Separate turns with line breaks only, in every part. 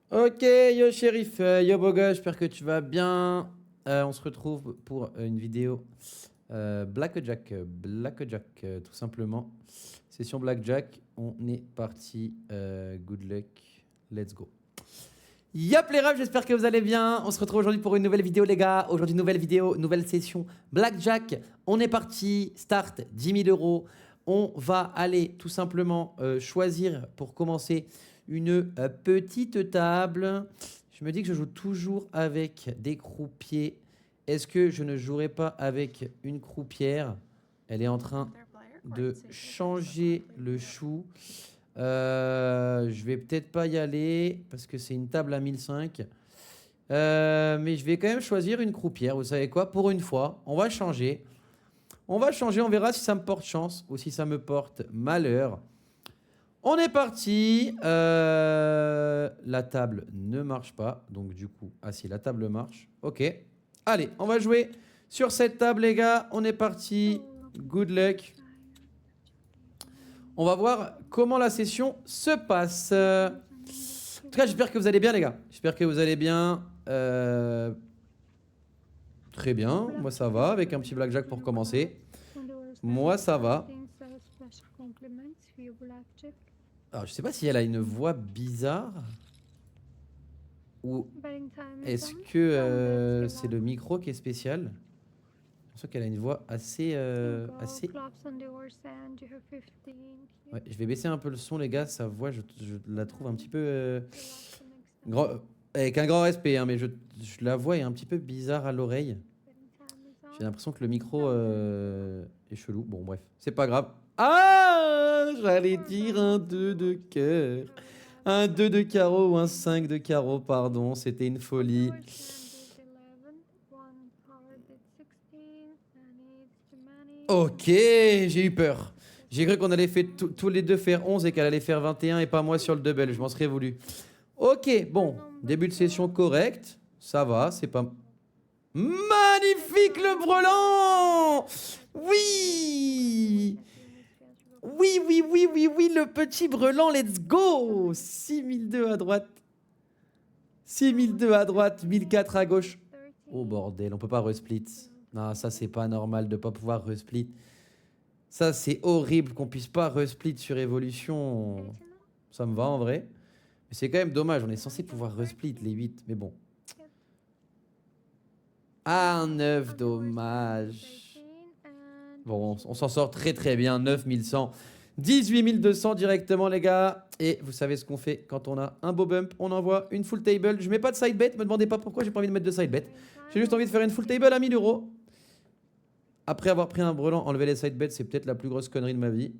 Ok, yo shérif, yo beau gosse, j'espère que tu vas bien. On se retrouve pour une vidéo Blackjack, tout simplement. Session Blackjack, on est parti. Good luck, let's go. Yop les refs, j'espère que vous allez bien. On se retrouve aujourd'hui pour une nouvelle vidéo les gars. Aujourd'hui nouvelle vidéo, nouvelle session Blackjack. On est parti, start 10 000 euros. On va aller tout simplement choisir pour commencer une petite table. Je me dis que je joue toujours avec des croupiers. Est-ce que je ne jouerai pas avec une croupière? Elle est en train de changer le chou. Je vais peut-être pas y aller parce que c'est une table à 1005. Mais je vais quand même choisir une croupière. Vous savez quoi? Pour une fois, on va changer. On va changer, on verra si ça me porte chance ou si ça me porte malheur. On est parti. La table ne marche pas. Donc du coup, ah si, la table marche. Ok. Allez, on va jouer sur cette table les gars. On est parti. Good luck. On va voir comment la session se passe. En tout cas, j'espère que vous allez bien, les gars. J'espère que vous allez bien. Très bien. Moi, ça va. Avec un petit blackjack pour commencer. Moi, ça va. Alors, je sais pas si elle a une voix bizarre. Ou est-ce que c'est le micro qui est spécial? Je pense qu'elle a une voix assez... Ouais, je vais baisser un peu le son, les gars. Sa voix, je la trouve un petit peu... avec un grand respect, hein, mais je la voix est un petit peu bizarre à l'oreille. J'ai l'impression que le micro est chelou. Bon, bref, c'est pas grave. Ah, j'allais dire un 2 de cœur. Un 2 de carreau ou un 5 de carreau, pardon. C'était une folie. Ok, j'ai eu peur. J'ai cru qu'on allait faire tous les deux faire 11 et qu'elle allait faire 21 et pas moi sur le double. Je m'en serais voulu. Ok, bon. Début de session correct. Ça va, c'est pas... Magnifique le brelan! Oui! Oui, oui, oui, oui, oui, le petit brelan, let's go! 6002 à droite. 6002 à droite, 1004 à gauche. Oh bordel, on peut pas resplit. Non, ça c'est pas normal de pas pouvoir resplit. Ça c'est horrible qu'on puisse pas resplit sur Evolution. Ça me va en vrai. Mais c'est quand même dommage, on est censé pouvoir resplit les 8, mais bon. Ah, un 9, dommage. Bon, on s'en sort très très bien, 9100. 18 200 directement les gars. Et vous savez ce qu'on fait quand on a un beau bump, on envoie une full table. Je mets pas de side bet, me demandez pas pourquoi j'ai pas envie de mettre de side bet. J'ai juste envie de faire une full table à 1000 euros. Après avoir pris un brelan, enlever les side bets, c'est peut-être la plus grosse connerie de ma vie.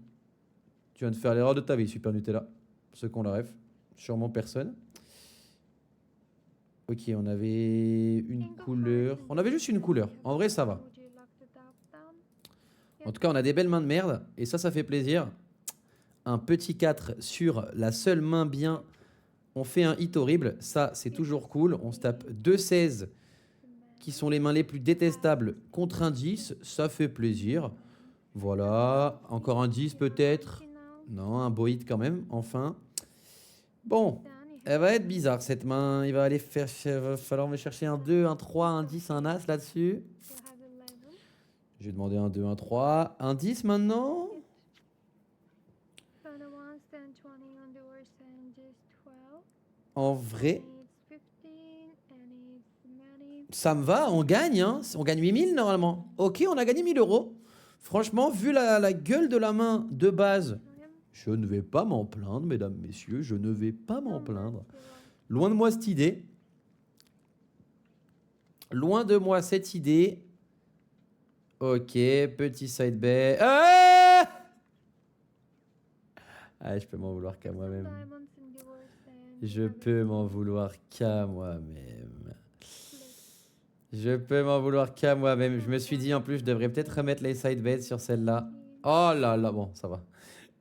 Tu viens de faire l'erreur de ta vie, Super Nutella. Ceux qu'on la ref, sûrement personne. Ok, on avait une couleur. On avait juste une couleur. En vrai, ça va. En tout cas, on a des belles mains de merde. Et ça fait plaisir. Un petit 4 sur la seule main bien. On fait un hit horrible. Ça, c'est toujours cool. On se tape 2 16 qui sont les mains les plus détestables contre un 10. Ça fait plaisir. Voilà. Encore un 10 peut-être. Non, un beau hit quand même. Enfin. Bon. Elle va être bizarre cette main. Il va falloir me chercher un 2, un 3, un 10, un As là-dessus. Je vais demander un 2, un 3. Un 10 maintenant. En vrai, ça me va, on gagne, hein. On gagne 8000 normalement. Ok, on a gagné 1000 euros. Franchement, vu la gueule de la main de base, je ne vais pas m'en plaindre, mesdames, messieurs. Je ne vais pas m'en plaindre. Loin de moi cette idée. Loin de moi cette idée. Ok, petit side bet. Ah, je peux m'en vouloir qu'à moi-même. Je peux m'en vouloir qu'à moi-même. Je peux m'en vouloir qu'à moi-même. Je me suis dit en plus, je devrais peut-être remettre les side bets sur celle-là. Oh là là, bon, ça va.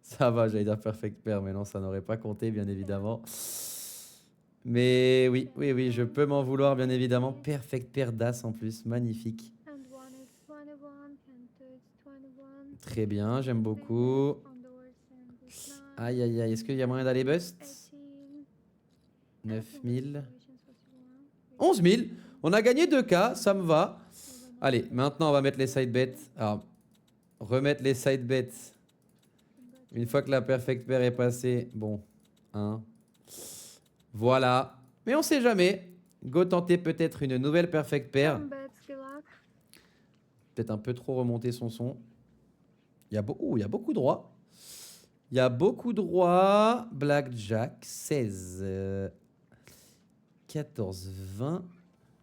Ça va, j'allais dire perfect pair, mais non, ça n'aurait pas compté, bien évidemment. Mais oui, oui, oui, je peux m'en vouloir, bien évidemment. Perfect pair d'as en plus, magnifique. Très bien, j'aime beaucoup. Aïe, aïe, aïe, est-ce qu'il y a moyen d'aller bust? 9000. 11 000. On a gagné 2K, ça me va. Allez, maintenant on va mettre les side bets. Alors, remettre les side bets. Une fois que la perfect pair est passée. Bon, 1. Voilà. Mais on sait jamais. Go tenter peut-être une nouvelle perfect pair. Peut-être un peu trop remonter son son. Il y a beaucoup de rois. Il y a beaucoup de rois. Blackjack, 16. 14, 20.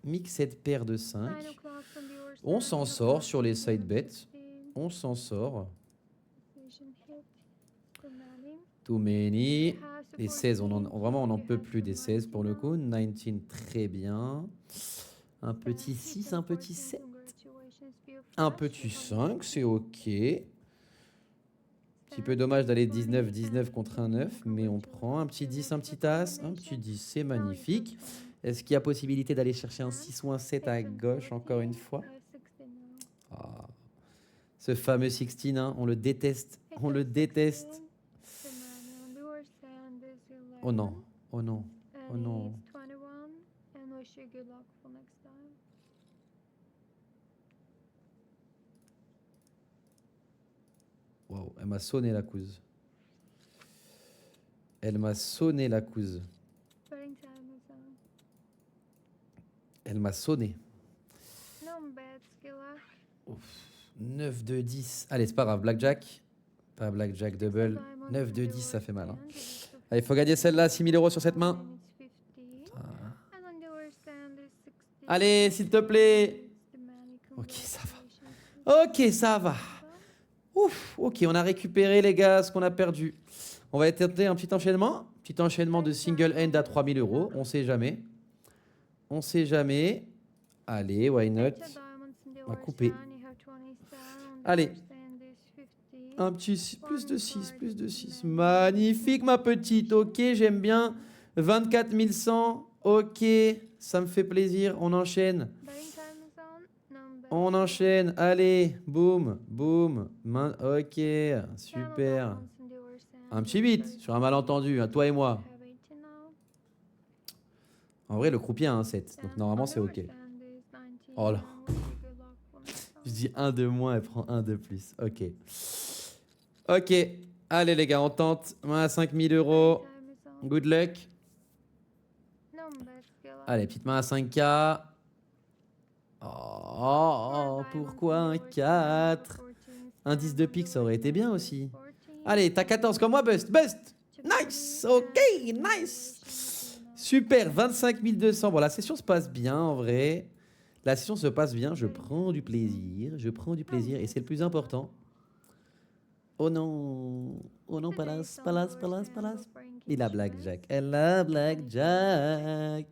Mixed paire de 5. On s'en sort sur les side bets. On s'en sort. Too many. Les 16, vraiment on n'en peut plus des 16 pour le coup. 19, très bien. Un petit 6, un petit 7. Un petit 5, c'est ok. Petit peu dommage d'aller 19 contre un 9, mais on prend un petit 10, un petit as. Un petit 10, c'est magnifique. Est-ce qu'il y a possibilité d'aller chercher un 6 ou un 7 à gauche encore une fois? Ah. Ce fameux 16, hein, on le déteste. On le déteste. Oh non, oh non, oh non. Wow, elle m'a sonné la couse. Elle m'a sonné la couse. Elle m'a sonné. 9 de 10. Allez, c'est pas grave. Blackjack. Pas Blackjack double. 9 de 10, ça fait mal. Hein. Allez, il faut gagner celle-là. 6 000 € sur cette main. Allez, s'il te plaît. Ok, ça va. Ok, ça va. Ouf, ok, on a récupéré, les gars, ce qu'on a perdu. On va tenter un petit enchaînement. Petit enchaînement de single end à 3 000 €. On sait jamais. On sait jamais. Allez, why not? On va couper. Allez. Un petit 6, plus de 6, plus de 6. Magnifique, ma petite. Ok, j'aime bien. 24 100. Ok, ça me fait plaisir. On enchaîne. On enchaîne. Allez, boum, boum. Ok, super. Un petit 8 sur un malentendu, hein, toi et moi. En vrai, le croupier a un 7. Donc normalement, c'est ok. Oh là. Je dis un de moins, elle prend un de plus. Ok. Ok. Allez, les gars, on tente. Main à 5 000 €. Good luck. Allez, petite main à 5K. Oh, pourquoi un 4? Un 10 de pique, ça aurait été bien aussi. Allez, t'as 14 comme moi, Bust. Bust. Nice. Ok, nice. Super, 25 200. Bon, la session se passe bien, en vrai. La session se passe bien. Je prends du plaisir. Je prends du plaisir. Et c'est le plus important. Oh non. Oh non, Palace, Palace, Palace, Palace. Il a Blackjack. Elle a Blackjack.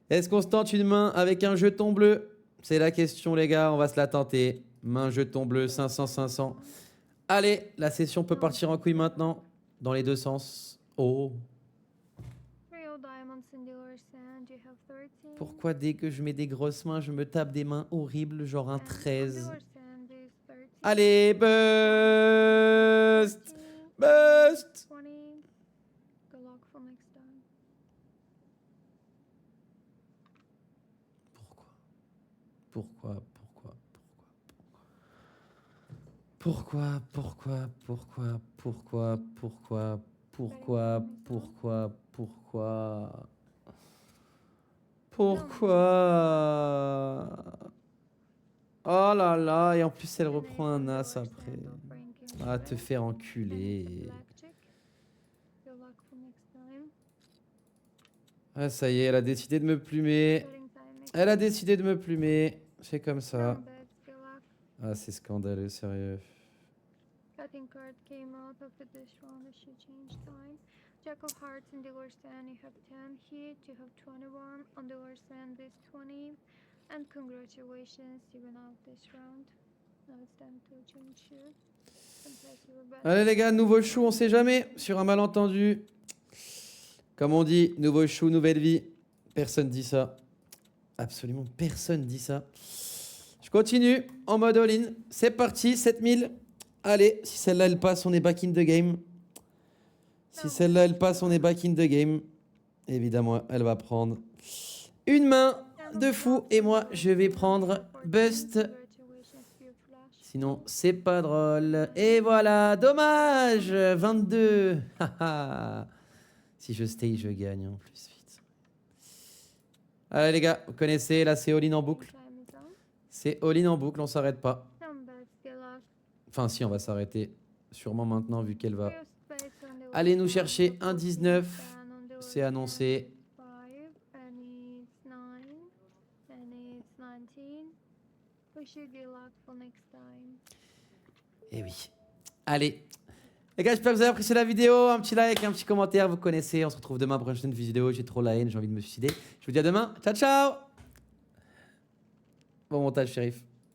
Est-ce qu'on se tente une main avec un jeton bleu? C'est la question, les gars. On va se la tenter. Main, jeton bleu, 500, 500. Allez, la session peut partir en couille maintenant. Dans les deux sens. Oh. Pourquoi dès que je mets des grosses mains, je me tape des mains horribles, genre un 13? Allez, bust! Bust! Pourquoi? Oh là là, et en plus elle reprend un as après. Ah, te faire enculer. Ah, ça y est, elle a décidé de me plumer. Elle a décidé de me plumer. C'est comme ça. Ah, c'est scandaleux, sérieux. Cutting card came out of this round as she changed time. Jack of hearts in the lower stand, you have 10 hit, you have 21 on the lower stand, this 20. And congratulations, you went out this round. Now it's time to change shoot. Allez les gars, nouveau chou, on sait jamais, sur un malentendu. Comme on dit, nouveau chou, nouvelle vie. Personne dit ça. Absolument personne dit ça. Je continue en mode all-in. C'est parti, 7000. Allez, si celle-là elle passe, on est back in the game. Si celle-là elle passe, on est back in the game. Évidemment, elle va prendre une main de fou. Et moi, je vais prendre Bust. Sinon, c'est pas drôle. Et voilà, dommage 22. Si je stay, je gagne en plus. Vite. Allez les gars, vous connaissez, là c'est all-in en boucle. C'est all-in en boucle, on s'arrête pas. Enfin si, on va s'arrêter sûrement maintenant vu qu'elle va aller nous chercher un 19. C'est annoncé. Et oui. Allez. Les gars, j'espère que vous avez apprécié la vidéo. Un petit like, un petit commentaire, vous connaissez. On se retrouve demain pour une prochaine vidéo. J'ai trop la haine, j'ai envie de me suicider. Je vous dis à demain. Ciao, ciao. Bon montage, shérif.